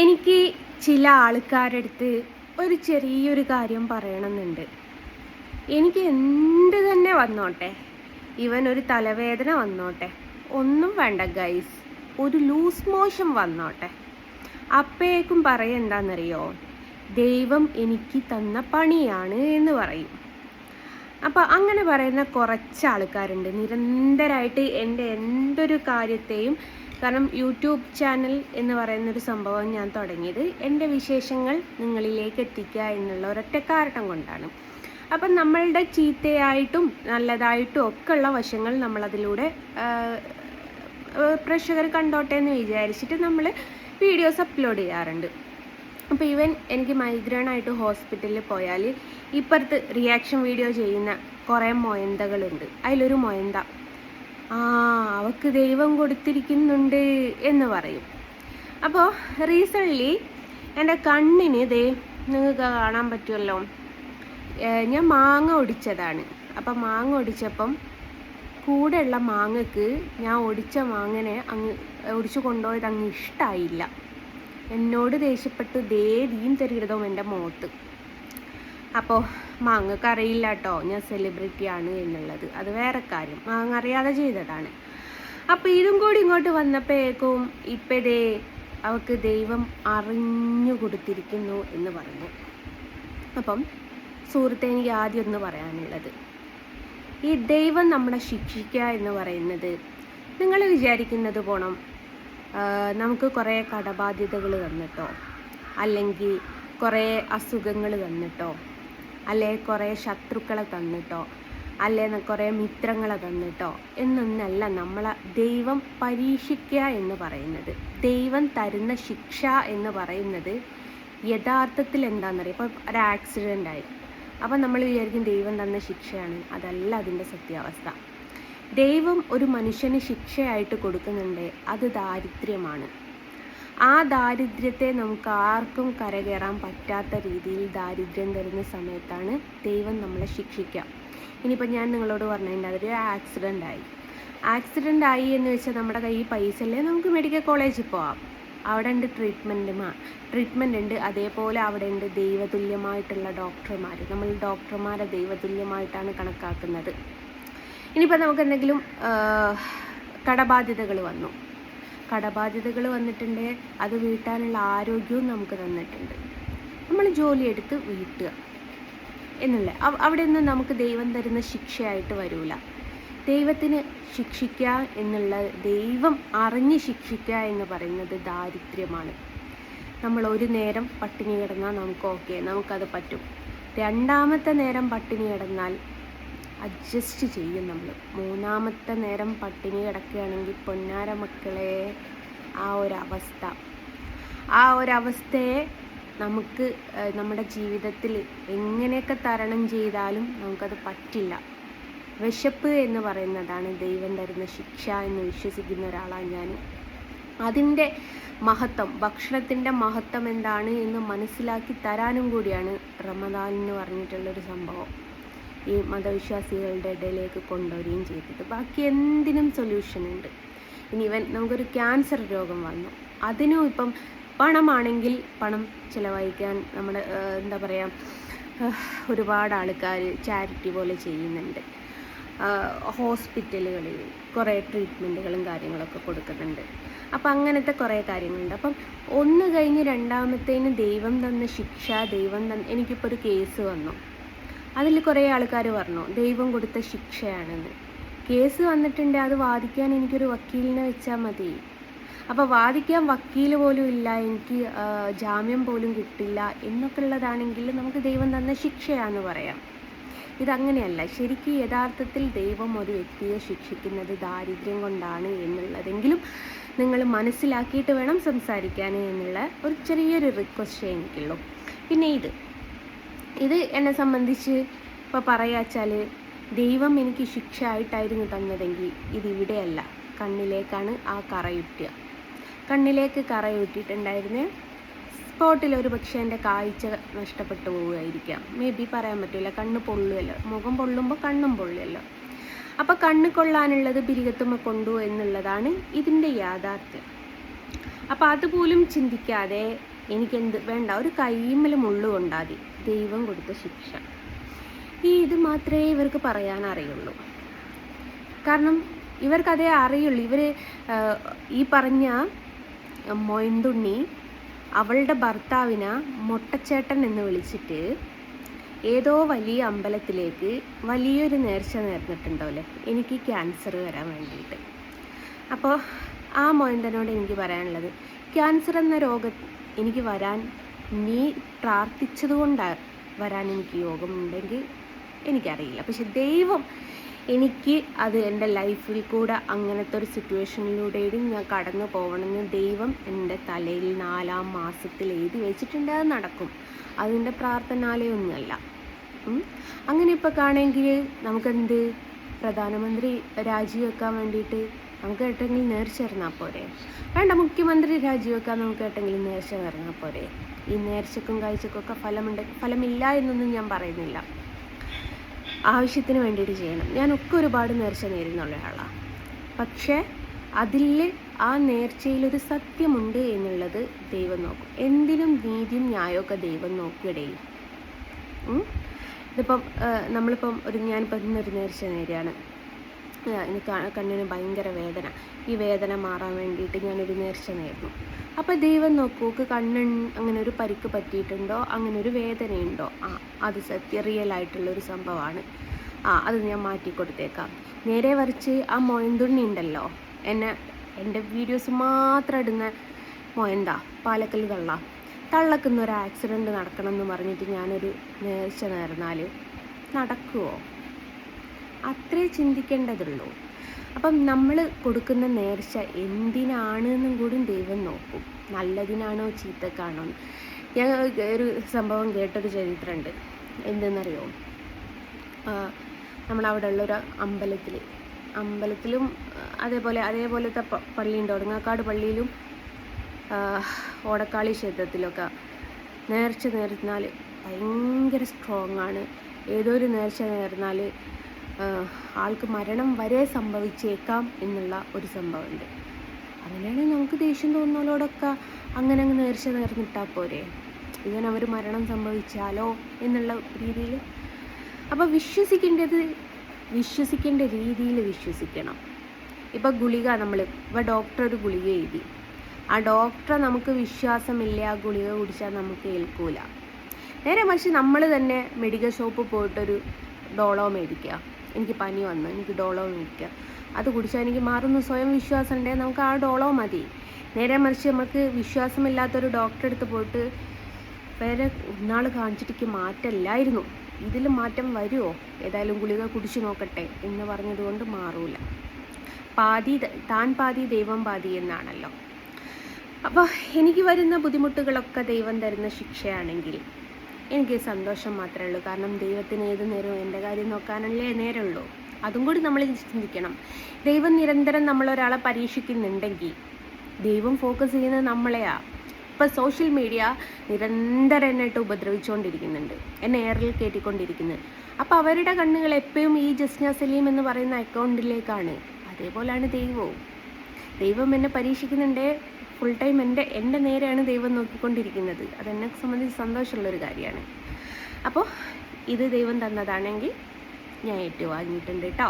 എനിക്ക് ചില ആൾക്കാരടുത്ത് ഒരു ചെറിയൊരു കാര്യം പറയണമെന്നുണ്ട്. എനിക്ക് എന്ത് തന്നെ വന്നോട്ടെ, ഇവൻ ഒരു തലവേദന വന്നോട്ടെ, ഒന്നും വേണ്ട ഗൈസ്, ഒരു ലൂസ് മോഷൻ വന്നോട്ടെ, അപ്പോഴേക്കും പറയും എന്താണെന്നറിയോ, ദൈവം എനിക്ക് തന്ന പണിയാണ് എന്ന് പറയും. അപ്പോൾ അങ്ങനെ പറയുന്ന കുറച്ച് ആൾക്കാരുണ്ട് നിരന്തരമായിട്ട് എൻ്റെ എന്തൊരു കാര്യത്തെയും. കാരണം യൂട്യൂബ് ചാനൽ എന്ന് പറയുന്നൊരു സംഭവം ഞാൻ തുടങ്ങിയത് എൻ്റെ വിശേഷങ്ങൾ നിങ്ങളിലേക്ക് എത്തിക്കുക എന്നുള്ള ഒരൊറ്റ കാരണം കൊണ്ടാണ്. അപ്പം നമ്മളുടെ ചീത്തയായിട്ടും നല്ലതായിട്ടും ഒക്കെ ഉള്ള വശങ്ങൾ നമ്മളതിലൂടെ പ്രേക്ഷകർ കണ്ടോട്ടെ എന്ന് വിചാരിച്ചിട്ട് നമ്മൾ വീഡിയോസ് അപ്ലോഡ് ചെയ്യാറുണ്ട്. അപ്പോൾ ഈവൻ എനിക്ക് മൈഗ്രെയിനായിട്ട് ഹോസ്പിറ്റലിൽ പോയാൽ ഇപ്പുറത്ത് റിയാക്ഷൻ വീഡിയോ ചെയ്യുന്ന കുറേ മൊയന്തകളുണ്ട്. അതിലൊരു മൊയന്ത അവൾക്ക് ദൈവം കൊടുത്തിരിക്കുന്നുണ്ട് എന്ന് പറയും. അപ്പോൾ റീസെൻ്റ്ലി എൻ്റെ കണ്ണിന് നിങ്ങൾക്ക് കാണാൻ പറ്റുമല്ലോ, ഞാൻ മാങ്ങ ഒടിച്ചതാണ്. അപ്പം മാങ്ങ ഒടിച്ചപ്പം കൂടെയുള്ള മാങ്ങക്ക് ഞാൻ ഒടിച്ച മാങ്ങനെ ഒടിച്ചു കൊണ്ടുപോയത് അങ്ങ് ഇഷ്ടമായില്ല. എന്നോട് ദേഷ്യപ്പെട്ടു ദേവിയും തരുന്നതും എൻ്റെ മുഖത്ത്. അപ്പോൾ മാങ്ങക്ക് അറിയില്ല കേട്ടോ ഞാൻ സെലിബ്രിറ്റിയാണ് എന്നുള്ളത്, അത് വേറെ കാര്യം, മാങ്ങ അറിയാതെ ചെയ്തതാണ്. അപ്പോൾ ഇതും കൂടി ഇങ്ങോട്ട് വന്നപ്പോഴേക്കും ഇപ്പോഴേ അവൾക്ക് ദൈവം അറിഞ്ഞു കൊടുത്തിരിക്കുന്നു എന്ന് പറഞ്ഞു. അപ്പം സുഹൃത്തെ, എനിക്ക് ആദ്യം ഒന്ന് പറയാനുള്ളത്, ഈ ദൈവം നമ്മളെ ശിക്ഷിക്കുക എന്ന് പറയുന്നത് നിങ്ങൾ വിചാരിക്കുന്നത് പോണം നമുക്ക് കുറേ കടബാധ്യതകൾ തന്നിട്ടോ, അല്ലെങ്കിൽ കുറേ അസുഖങ്ങൾ തന്നിട്ടോ, അല്ലെ കുറേ ശത്രുക്കളെ തന്നിട്ടോ, അല്ലെ കുറേ മിത്രങ്ങളെ തന്നിട്ടോ എന്നൊന്നല്ല നമ്മളെ ദൈവം പരീക്ഷിക്കുക എന്ന് പറയുന്നത്. ദൈവം തരുന്ന ശിക്ഷ എന്ന് പറയുന്നത് യഥാർത്ഥത്തിൽ എന്താണെന്നറിയാം. ഇപ്പോൾ ഒരു ആക്സിഡൻ്റ് ആയി, അപ്പം നമ്മൾ വിചാരിക്കും ദൈവം തന്ന ശിക്ഷയാണ്. അതല്ല അതിൻ്റെ സത്യാവസ്ഥ. ദൈവം ഒരു മനുഷ്യന് ശിക്ഷയായിട്ട് കൊടുക്കുന്നുണ്ട്, അത് ദാരിദ്ര്യമാണ്. ആ ദാരിദ്ര്യത്തെ നമുക്ക് ആർക്കും കരകയറാൻ പറ്റാത്ത രീതിയിൽ ദാരിദ്ര്യം തരുന്ന സമയത്താണ് ദൈവം നമ്മളെ ശിക്ഷിക്കുക. ഇനിയിപ്പോൾ ഞാൻ നിങ്ങളോട് പറഞ്ഞതിൻ്റെ അതൊരു ആക്സിഡൻ്റ് ആയി എന്ന് വെച്ചാൽ നമ്മുടെ കയ്യിൽ പൈസ ഇല്ലേ, നമുക്ക് മെഡിക്കൽ കോളേജിൽ പോവാം, അവിടെ ഉണ്ട് ട്രീറ്റ്മെൻറ്റ് ഉണ്ട്. അതേപോലെ അവിടെ ഉണ്ട് ദൈവതുല്യമായിട്ടുള്ള ഡോക്ടർമാർ. നമ്മൾ ഡോക്ടർമാരെ ദൈവതുല്യമായിട്ടാണ് കണക്കാക്കുന്നത്. ഇനിയിപ്പോൾ നമുക്ക് എന്തെങ്കിലും കടബാധ്യതകൾ വന്നിട്ടുണ്ട്, അത് വീട്ടാനുള്ള ആരോഗ്യവും നമുക്ക് തന്നിട്ടുണ്ട്. നമ്മൾ ജോലിയെടുത്ത് വീട്ടുക എന്നുള്ള അവിടെ ഒന്നും നമുക്ക് ദൈവം തരുന്ന ശിക്ഷയായിട്ട് വരില്ല. ദൈവത്തിന് ശിക്ഷിക്കുക എന്നുള്ള, ദൈവം അറിഞ്ഞ് ശിക്ഷിക്കുക എന്ന് പറയുന്നത് ദാരിദ്ര്യമാണ്. നമ്മൾ ഒരു നേരം പട്ടിണി കിടന്നാൽ നമുക്ക് ഓക്കെ, നമുക്കത് പറ്റും. രണ്ടാമത്തെ നേരം പട്ടിണി കിടന്നാൽ അഡ്ജസ്റ്റ് ചെയ്യും നമ്മൾ. മൂന്നാമത്തെ നേരം പട്ടിണി കിടക്കുകയാണെങ്കിൽ പൊന്നാര മക്കളെ, ആ ഒരവസ്ഥയെ നമുക്ക് നമ്മുടെ ജീവിതത്തിൽ എങ്ങനെയൊക്കെ തരണം ചെയ്താലും നമുക്കത് പറ്റില്ല. വിശപ്പ് എന്ന് പറയുന്നതാണ് ദൈവം തരുന്ന ശിക്ഷ എന്ന് വിശ്വസിക്കുന്ന ഒരാളാണ് ഞാൻ. അതിൻ്റെ മഹത്വം, ഭക്ഷണത്തിൻ്റെ മഹത്വം എന്താണ് എന്ന് മനസ്സിലാക്കി തരാനും കൂടിയാണ് റമദാൻ എന്ന് പറഞ്ഞിട്ടുള്ളൊരു സംഭവം ഈ മതവിശ്വാസികളുടെ ഇടയിലേക്ക് കൊണ്ടുവരികയും ചെയ്തത്. ബാക്കി എന്തിനും സൊല്യൂഷൻ ഉണ്ട്. ഇനി നമുക്കൊരു ക്യാൻസർ രോഗം വന്നു, അതിനും ഇപ്പം പണമാണെങ്കിൽ പണം ചിലവഴിക്കാൻ നമ്മുടെ എന്താ പറയുക, ഒരുപാട് ആൾക്കാർ ചാരിറ്റി പോലെ ചെയ്യുന്നുണ്ട്. ഹോസ്പിറ്റലുകളിൽ കുറേ ട്രീറ്റ്മെൻറ്റുകളും കാര്യങ്ങളൊക്കെ കൊടുക്കുന്നുണ്ട്. അപ്പം അങ്ങനത്തെ കുറേ കാര്യങ്ങളുണ്ട്. അപ്പം ഒന്ന് കഴിഞ്ഞ് രണ്ടാമത്തേന് ദൈവം തന്ന ശിക്ഷ, എനിക്കിപ്പോൾ ഒരു കേസ് വന്നു, അതിൽ കുറേ ആൾക്കാർ പറഞ്ഞു ദൈവം കൊടുത്ത ശിക്ഷയാണെന്ന്. കേസ് വന്നിട്ടുണ്ട്, അത് വാദിക്കാൻ എനിക്കൊരു വക്കീലിനെ വെച്ചാൽ മതി. അപ്പോൾ വാദിക്കാൻ വക്കീൽ പോലും ഇല്ല, എനിക്ക് ജാമ്യം പോലും കിട്ടില്ല എന്നൊക്കെ ഉള്ളതാണെങ്കിൽ നമുക്ക് ദൈവം തന്ന ശിക്ഷയാണെന്ന് പറയാം. ഇതങ്ങനെയല്ല. ശരിക്കും യഥാർത്ഥത്തിൽ ദൈവം ഒരു വ്യക്തിയെ ശിക്ഷിക്കുന്നത് ദാരിദ്ര്യം കൊണ്ടാണ് എന്നുള്ളതെങ്കിലും നിങ്ങൾ മനസ്സിലാക്കിയിട്ട് വേണം സംസാരിക്കാൻ എന്നുള്ള ഒരു ചെറിയൊരു റിക്വസ്റ്റേ എനിക്കുള്ളൂ. പിന്നെ ഇത് എന്നെ സംബന്ധിച്ച് ഇപ്പോൾ പറയാച്ചാൽ ദൈവം എനിക്ക് ശിക്ഷ ആയിട്ടായിരുന്നു തന്നതെങ്കിൽ ഇതിവിടെയല്ല, കണ്ണിലേക്കാണ് ആ കറയുറ്റുക. കണ്ണിലേക്ക് കറയുറ്റിട്ടുണ്ടായിരുന്ന സ്പോട്ടിൽ ഒരു പക്ഷേ എൻ്റെ കാഴ്ച നഷ്ടപ്പെട്ടു പോവുകയായിരിക്കാം. മേ ബി പറയാൻ പറ്റില്ല. കണ്ണ് പൊള്ളുമല്ലോ, മുഖം പൊള്ളുമ്പോൾ കണ്ണും പൊള്ളുമല്ലോ. അപ്പോൾ കണ്ണ് കൊള്ളാനുള്ളത് പിരികത്തുമ്മ കൊണ്ടു എന്നുള്ളതാണ് ഇതിൻ്റെ യാഥാർത്ഥ്യം. അപ്പോൾ അതുപോലും ചിന്തിക്കാതെ എനിക്കെന്ത് വേണ്ട, ഒരു കൈമ്മൽ മുള്ളു കൊണ്ടാതി ദൈവം കൊടുത്ത ശിക്ഷ. ഇത് മാത്രമേ ഇവർക്ക് പറയാൻ അറിയുള്ളൂ. കാരണം ഇവർക്കതേ അറിയുള്ളൂ. ഇവർ ഈ പറഞ്ഞ മൊയന്തുണ്ണി അവളുടെ ഭർത്താവിനെ മൊട്ടച്ചേട്ടൻ എന്ന് വിളിച്ചിട്ട് ഏതോ വലിയ അമ്പലത്തിലേക്ക് വലിയൊരു നേർച്ച നേർന്നിട്ടുണ്ടാവില്ലേ, എനിക്ക് ക്യാൻസർ വരാൻ വേണ്ടിയിട്ട്. അപ്പോൾ ആ മൊയന്തനോട് എനിക്ക് പറയാനുള്ളത്, ക്യാൻസർ എന്ന രോഗം എനിക്ക് വരാൻ നീ പ്രാർത്ഥിച്ചത് കൊണ്ടാണ് വരാൻ എനിക്ക് യോഗമുണ്ടെങ്കിൽ എനിക്കറിയില്ല. പക്ഷെ ദൈവം എനിക്ക് അത് എൻ്റെ ലൈഫിൽ കൂടെ അങ്ങനത്തെ ഒരു സിറ്റുവേഷനിലൂടെയും ഞാൻ കടന്നു പോകണമെന്ന് ദൈവം എൻ്റെ തലയിൽ 4-ാം മാസത്തിൽ എഴുതി വെച്ചിട്ടുണ്ട്. അത് നടക്കും. അതിൻ്റെ പ്രാർത്ഥനാലയൊന്നുമല്ല. അങ്ങനെ ഇപ്പോൾ കാണുമെങ്കിൽ നമുക്കെന്ത്, പ്രധാനമന്ത്രി രാജിവെക്കാൻ വേണ്ടിയിട്ട് നമുക്ക് ഏട്ടെങ്കിലും നേർച്ച ഇറങ്ങാൽ പോരെ? വേണ്ട, മുഖ്യമന്ത്രി രാജിവെക്കാൻ നമുക്ക് ഏട്ടെങ്കിലും നേർച്ച ഇറങ്ങാൽ പോരെ? ഈ നേർച്ചക്കും കാഴ്ചക്കൊക്കെ ഫലമില്ല എന്നൊന്നും ഞാൻ പറയുന്നില്ല. ആവശ്യത്തിന് വേണ്ടിയിട്ട് ചെയ്യണം. ഞാനൊക്കെ ഒരുപാട് നേർച്ച നേരുന്നുള്ള ആളാണ്. പക്ഷേ അതിൽ ആ നേർച്ചയിലൊരു സത്യമുണ്ട് എന്നുള്ളത് ദൈവം നോക്കും. എന്തിനും നീതിയും ന്യായമൊക്കെ ദൈവം നോക്കിയിടയും. ഇതിപ്പം ഞാനിപ്പം ഇന്നൊരു നേർച്ച നേരെയാണ്. എനിക്ക് കണ്ണിന് ഭയങ്കര വേദന. ഈ വേദന മാറാൻ വേണ്ടിയിട്ട് ഞാനൊരു നേർച്ച നേരുന്നു. അപ്പോൾ ദൈവം നോക്കൂ, അങ്ങനെ ഒരു പരിക്ക് പറ്റിയിട്ടുണ്ടോ, അങ്ങനെ ഒരു വേദനയുണ്ടോ, അത് റിയലായിട്ടുള്ളൊരു സംഭവമാണ്, അത് ഞാൻ മാറ്റിക്കൊടുത്തേക്കാം. നേരെ വരച്ച് ആ മൊയന്തുണ്ണി ഉണ്ടല്ലോ, എൻ്റെ വീഡിയോസ് മാത്രം ഇടുന്ന മൊയന്താ, പാലക്കൽ തള്ളക്കുന്നൊരു ആക്സിഡൻറ്റ് നടക്കണം എന്ന് പറഞ്ഞിട്ട് ഞാനൊരു നേർച്ച നേർന്നാൽ നടക്കുമോ? അത്രേ ചിന്തിക്കേണ്ടതുള്ളൂ. അപ്പം നമ്മൾ കൊടുക്കുന്ന നേർച്ച എന്തിനാണെന്നും കൂടി ദൈവം നോക്കും. നല്ലതിനാണോ ചീത്തക്കാണോ? ഞാൻ ഒരു സംഭവം കേട്ടൊരു ചരിത്രമുണ്ട്. എന്തെന്നറിയോ? നമ്മളവിടെ ഉള്ളൊരു അമ്പലത്തിലും അതേപോലത്തെ പള്ളിയുണ്ട്. ഒടങ്ങാക്കാട് പള്ളിയിലും ഓടക്കാളി ക്ഷേത്രത്തിലൊക്കെ നേർച്ച നേർന്നാൽ ഭയങ്കര സ്ട്രോങ് ആണ്. ഏതോ ഒരു നേർച്ച നേർന്നാൽ ആൾക്ക് മരണം വരെ സംഭവിച്ചേക്കാം എന്നുള്ള ഒരു സംഭവമുണ്ട്. അങ്ങനെയാണെങ്കിൽ നമുക്ക് ദേഷ്യം തോന്നുന്നവരോടൊക്കെ അങ്ങനെ നേർച്ച നേർന്നിട്ടാൽ പോരെ? ഇങ്ങനെ അവർ മരണം സംഭവിച്ചാലോ എന്നുള്ള രീതിയിൽ. അപ്പോൾ വിശ്വസിക്കേണ്ട രീതിയിൽ വിശ്വസിക്കണം. ഇപ്പോൾ ഗുളിക ഇപ്പോൾ ഡോക്ടർ ഒരു ഗുളിക എഴുതി, ആ ഡോക്ടറെ നമുക്ക് വിശ്വാസമില്ല, ആ ഗുളിക കുടിച്ചാൽ നമുക്ക് ഏൽക്കൂല. നേരെ മറിച്ച് നമ്മൾ തന്നെ മെഡിക്കൽ ഷോപ്പിൽ പോയിട്ടൊരു ഡോളോ മേടിക്കുക. എനിക്ക് പനി വന്നു, എനിക്ക് ഡോളോ മേടിക്കുക, അത് കുടിച്ചാൽ എനിക്ക് മാറുന്ന സ്വയം വിശ്വാസം ഉണ്ടെങ്കിൽ നമുക്ക് ആ ഡോളോ മതി. നേരെ മറിച്ച് നമുക്ക് വിശ്വാസമില്ലാത്തൊരു ഡോക്ടറെ അടുത്ത് പോയിട്ട് വേറെ നാൾ കാണിച്ചിട്ട് മാറ്റമില്ലായിരുന്നു, ഇതിൽ മാറ്റം വരുമോ, ഏതായാലും ഗുളിക കുടിച്ചു നോക്കട്ടെ എന്ന് പറഞ്ഞതുകൊണ്ട് മാറൂല. താൻ പാതി ദൈവം പാതി എന്നാണല്ലോ. അപ്പോൾ എനിക്ക് വരുന്ന ബുദ്ധിമുട്ടുകളൊക്കെ ദൈവം തരുന്ന ശിക്ഷയാണെങ്കിൽ എനിക്ക് സന്തോഷം മാത്രമേ ഉള്ളൂ. കാരണം ദൈവത്തിന് ഏത് നേരവും എൻ്റെ കാര്യം നോക്കാനല്ലേ നേരമുള്ളൂ. അതും കൂടി നമ്മൾ ചിന്തിക്കണം. ദൈവം നിരന്തരം നമ്മളൊരാളെ പരീക്ഷിക്കുന്നുണ്ടെങ്കിൽ ദൈവം ഫോക്കസ് ചെയ്യുന്നത് നമ്മളെയാണ്. ഇപ്പോൾ സോഷ്യൽ മീഡിയ നിരന്തരം എന്നിട്ട് ഉപദ്രവിച്ചുകൊണ്ടിരിക്കുന്നുണ്ട്, എന്നെ എയറിൽ കയറ്റിക്കൊണ്ടിരിക്കുന്നത്. അപ്പോൾ അവരുടെ കണ്ണുകൾ എപ്പോഴും ഈ ജസ്ന സലീം എന്ന് പറയുന്ന അക്കൗണ്ടിലേക്കാണ്. അതേപോലെയാണ് ദൈവം എന്നെ പരീക്ഷിക്കുന്നുണ്ട്. ഫുൾ ടൈം എൻ്റെ നേരെയാണ് ദൈവം നോക്കിക്കൊണ്ടിരിക്കുന്നത്. അതെന്നെ സംബന്ധിച്ച് സന്തോഷമുള്ളൊരു കാര്യമാണ്. അപ്പോൾ ഇത് ദൈവം തന്നതാണെങ്കിൽ ഞാൻ ഏറ്റുവാങ്ങിയിട്ടുണ്ട് കേട്ടോ.